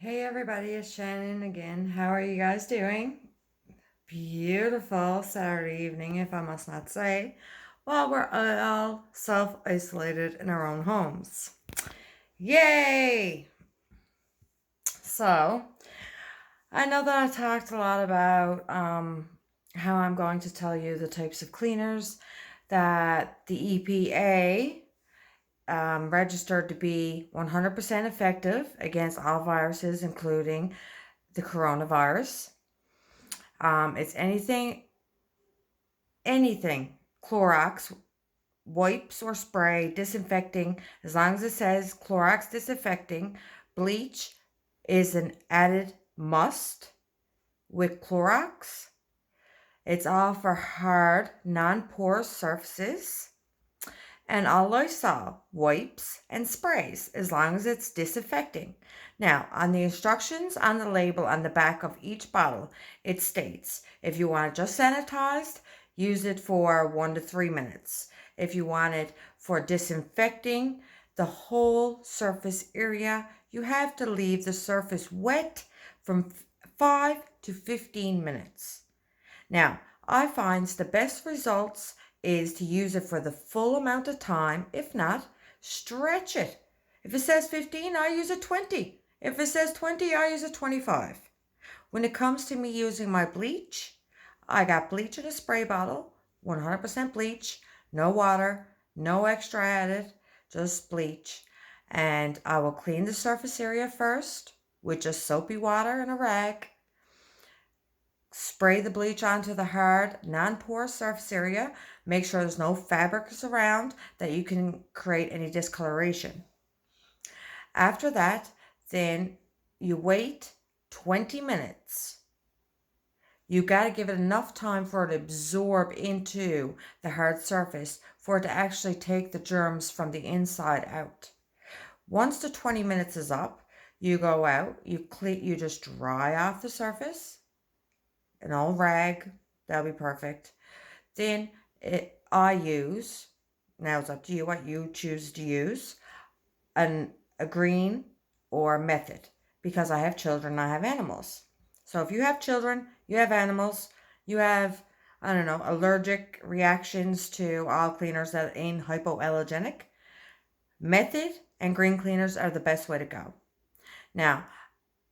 Hey everybody, it's Shannon again. How are you guys doing? Beautiful Saturday evening, if I must not say, while we're all self-isolated in our own homes. Yay! So, I know that I talked a lot about how I'm going to tell you the types of cleaners that the EPA registered to be 100% effective against all viruses, including the coronavirus. It's anything Clorox, wipes or spray, disinfecting, as long as it says Clorox disinfecting. Bleach is an added must with Clorox. It's all for hard, non-porous surfaces. And all Lysol wipes and sprays as long as it's disinfecting. Now, on the instructions on the label on the back of each bottle, it states if you want it just sanitized, use it for 1 to 3 minutes. If you want it for disinfecting the whole surface area, you have to leave the surface wet from 5 to 15 minutes. Now, I find the best results is to use it for the full amount of time. If not, stretch it. If it says 15, I use it 20. If it says 20, I use it 25. When it comes to me using my bleach, I got bleach in a spray bottle, 100% bleach, no water, no extra added, just bleach. And I will clean the surface area first with just soapy water and a rag. Spray the bleach onto the hard, non-porous surface area. Make sure there's no fabrics around that you can create any discoloration. After that, then you wait 20 minutes. You got to give it enough time for it to absorb into the hard surface for it to actually take the germs from the inside out. Once the 20 minutes is up, you go out, you just dry off the surface, an old rag, that'll be perfect. Then I use, now it's up to you what you choose to use, a green or a method, because I have children, I have animals. So if you have children, you have animals, you have, I don't know, allergic reactions to all cleaners that ain't hypoallergenic, method and green cleaners are the best way to go. Now,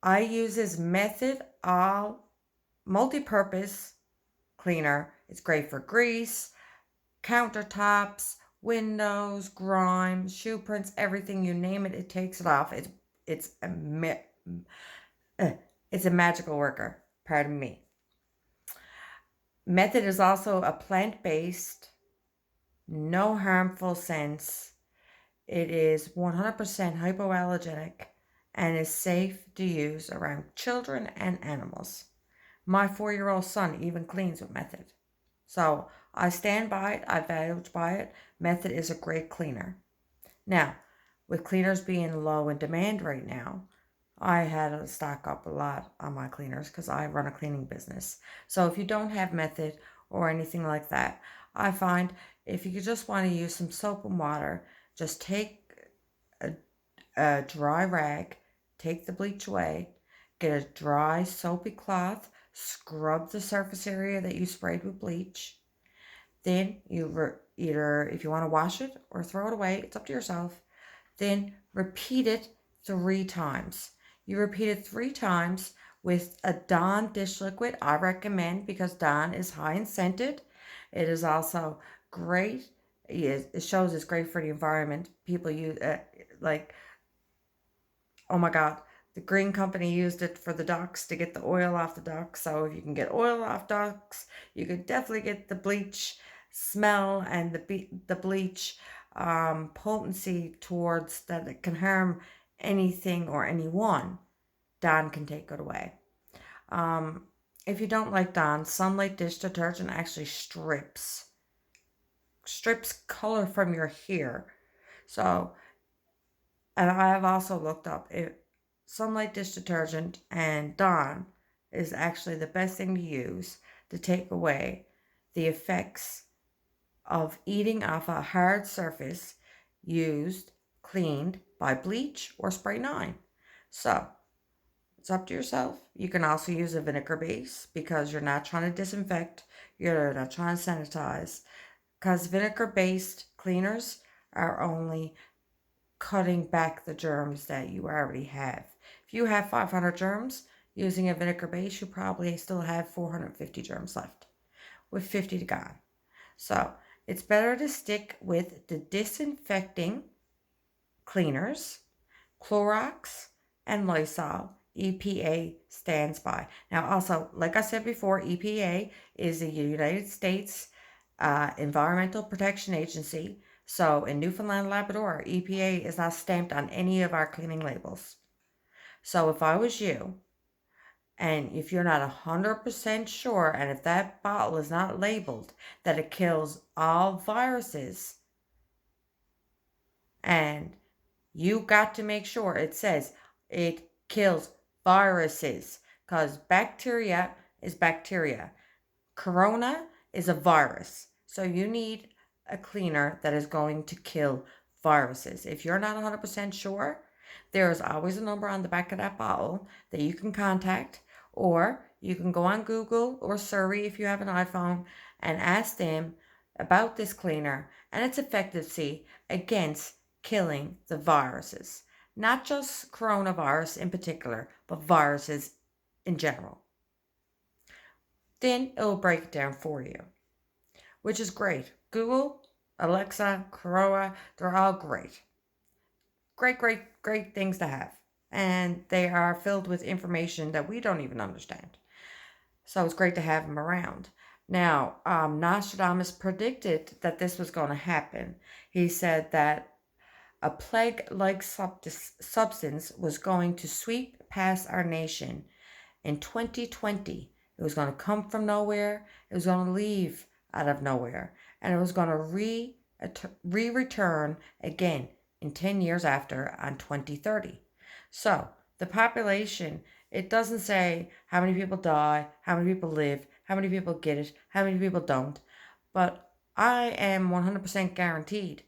I use this method all multi-purpose cleaner. It's great for grease, countertops, windows, grime, shoe prints, everything you name it, it takes it off. It's a it's a magical worker. Pardon me. Method is also a plant-based, no harmful scents. It is 100% hypoallergenic and is safe to use around children and animals. My 4-year-old son even cleans with Method. So I stand by it. I vouch by it. Method is a great cleaner. Now, with cleaners being low in demand right now, I had to stock up a lot on my cleaners because I run a cleaning business. So if you don't have Method or anything like that, I find if you just want to use some soap and water, just take a dry rag, take the bleach away, get a dry soapy cloth, scrub the surface area that you sprayed with bleach. Then you either, if you want to wash it or throw it away, it's up to yourself. Then repeat it 3 times. You repeat it 3 times with a Dawn dish liquid. I recommend because Dawn is high in scented. It is also great. It shows it's great for the environment. People use like, oh my God, the green company used it for the ducks to get the oil off the ducks. So if you can get oil off ducks, you could definitely get the bleach smell and the bleach potency towards that it can harm anything or anyone. Dawn can take it away. If you don't like Dawn, Sunlight dish detergent actually strips color from your hair. So, and I have also looked up if Sunlight dish detergent and Dawn is actually the best thing to use to take away the effects of eating off a hard surface used, cleaned by bleach or spray 9. So, It's up to yourself. You can also use a vinegar base because you're not trying to disinfect, you're not trying to sanitize. Because vinegar based cleaners are only cutting back the germs that you already have. If you have 500 germs, using a vinegar base, you probably still have 450 germs left with 50 to gone. So it's better to stick with the disinfecting cleaners, Clorox, and Lysol. EPA stands by. Now, also, like I said before, EPA is the United States Environmental Protection Agency. So in Newfoundland and Labrador, EPA is not stamped on any of our cleaning labels. So if I was you, and if you're not 100% sure, and if that bottle is not labeled that it kills all viruses, and you got to make sure it says it kills viruses, because bacteria is bacteria. Corona is a virus. So you need a cleaner that is going to kill viruses. If you're not 100% sure, there is always a number on the back of that bottle that you can contact, or you can go on Google or Siri if you have an iPhone and ask them about this cleaner and its efficacy against killing the viruses. Not just coronavirus in particular, but viruses in general. Then it'll break it down for you, which is great. Google, Alexa, Corolla, they're all great. Great things to have. And they are filled with information that we don't even understand. So it's great to have them around. Now, Nostradamus predicted that this was going to happen. He said that a plague-like substance was going to sweep past our nation in 2020. It was going to come from nowhere. It was going to leave out of nowhere. And it was going to return again in 10 years after on 2030. So the population, it doesn't say how many people die, how many people live, how many people get it, how many people don't. But I am 100% guaranteed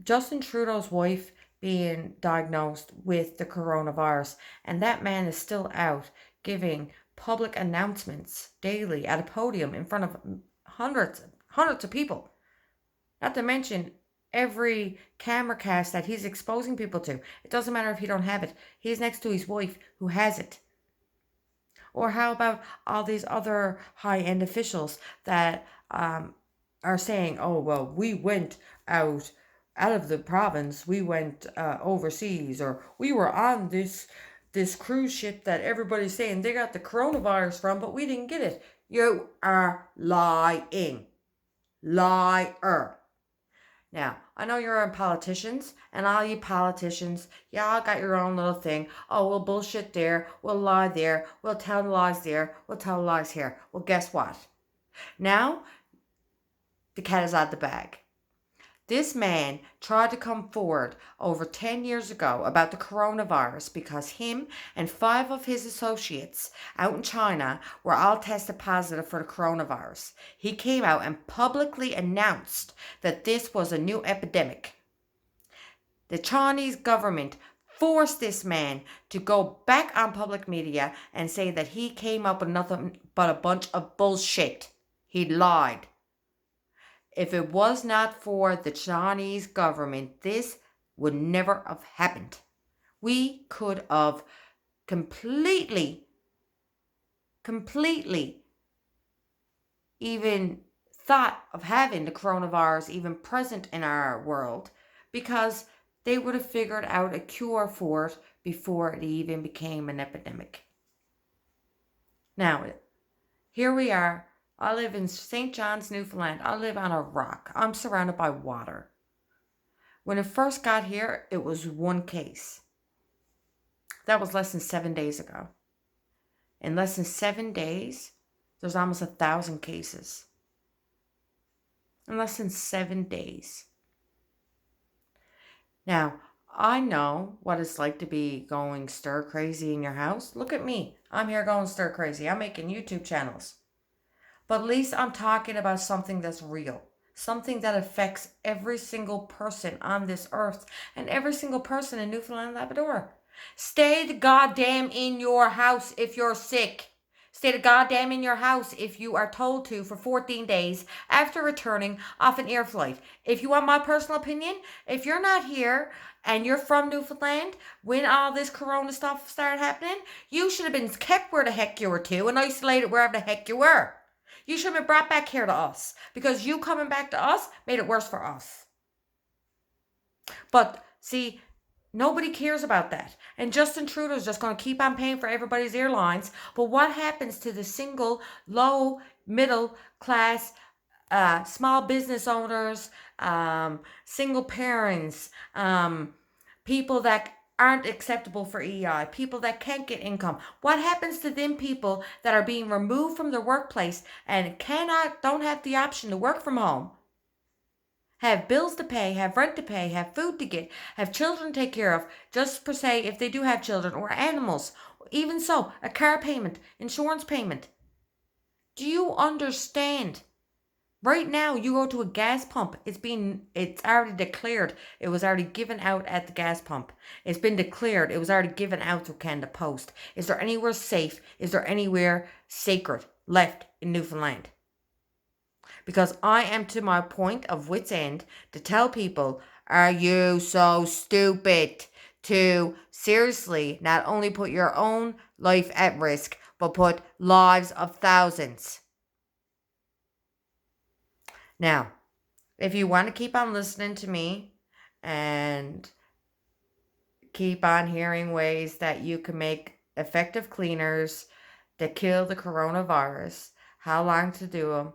Justin Trudeau's wife being diagnosed with the coronavirus, and that man is still out giving public announcements daily at a podium in front of hundreds of people. Not to mention every camera cast that he's exposing people to. It doesn't matter if he don't have it. He's next to his wife who has it. Or how about all these other high-end officials that are saying, oh, well, we went out of the province, we went overseas, or we were on this cruise ship that everybody's saying they got the coronavirus from, but we didn't get it. You are lying. Liar. Now, I know you're politicians, and all you politicians, y'all got your own little thing. Oh, we'll bullshit there, we'll lie there, we'll tell lies there, we'll tell lies here. Well, guess what? Now, the cat is out of the bag. This man tried to come forward over 10 years ago about the coronavirus because him and 5 of his associates out in China were all tested positive for the coronavirus. He came out and publicly announced that this was a new epidemic. The Chinese government forced this man to go back on public media and say that he came up with nothing but a bunch of bullshit. He lied. If it was not for the Chinese government, this would never have happened. We could have completely even thought of having the coronavirus even present in our world because they would have figured out a cure for it before it even became an epidemic. Now, here we are. I live in St. John's, Newfoundland. I live on a rock. I'm surrounded by water. When it first got here, it was 1 case. That was less than 7 days ago. In less than 7 days, there's almost 1,000 cases. In less than 7 days. Now, I know what it's like to be going stir crazy in your house. Look at me. I'm here going stir crazy. I'm making YouTube channels. But at least I'm talking about something that's real. Something that affects every single person on this earth and every single person in Newfoundland and Labrador. Stay the goddamn in your house if you're sick. Stay the goddamn in your house if you are told to for 14 days after returning off an air flight. If you want my personal opinion, if you're not here and you're from Newfoundland when all this corona stuff started happening, you should have been kept where the heck you were to and isolated wherever the heck you were. You should have been brought back here to us because you coming back to us made it worse for us. But see, nobody cares about that. And Justin Trudeau's just going to keep on paying for everybody's airlines. But what happens to the single, low, middle class, small business owners, single parents, people that aren't acceptable for EI, people that can't get income? What happens to them people that are being removed from their workplace and don't have the option to work from home? Have bills to pay, have rent to pay, have food to get, have children to take care of, just per se if they do have children, or animals. Even so, a car payment, insurance payment. Do you understand? Right now, you go to a gas pump, it's already declared. It was already given out at the gas pump. It's been declared. It was already given out through Canada Post. Is there anywhere safe? Is there anywhere sacred left in Newfoundland? Because I am to my point of wit's end to tell people, are you so stupid to seriously not only put your own life at risk, but put lives of thousands? Now, if you want to keep on listening to me and keep on hearing ways that you can make effective cleaners that kill the coronavirus, how long to do them,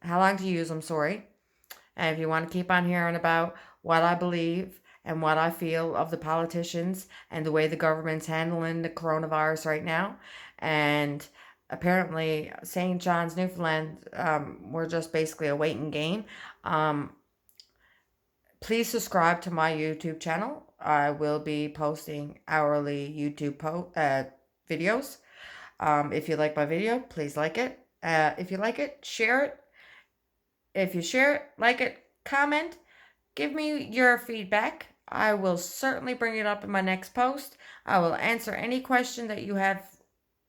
how long to use them, sorry. And if you want to keep on hearing about what I believe and what I feel of the politicians and the way the government's handling the coronavirus right now, and apparently St. John's, Newfoundland, we're just basically a waiting game. Please subscribe to my YouTube channel. I will be posting hourly YouTube videos. If you like my video, please like it. If you like it, share it. If you share it, like it, comment, give me your feedback. I will certainly bring it up in my next post. I will answer any question that you have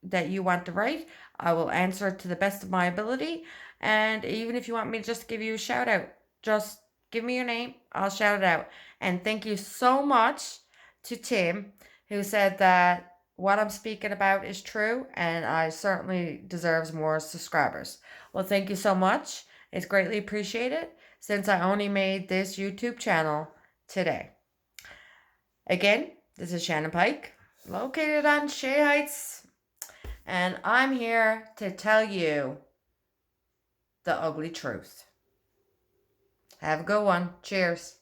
that you want to write. I will answer it to the best of my ability. And even if you want me to just give you a shout out, just give me your name. I'll shout it out. And thank you so much to Tim, who said that what I'm speaking about is true, and I certainly deserves more subscribers. Well, thank you so much. It's greatly appreciated since I only made this YouTube channel today. Again, this is Shannon Pike, located on Shea Heights, and I'm here to tell you the ugly truth. Have a good one. Cheers.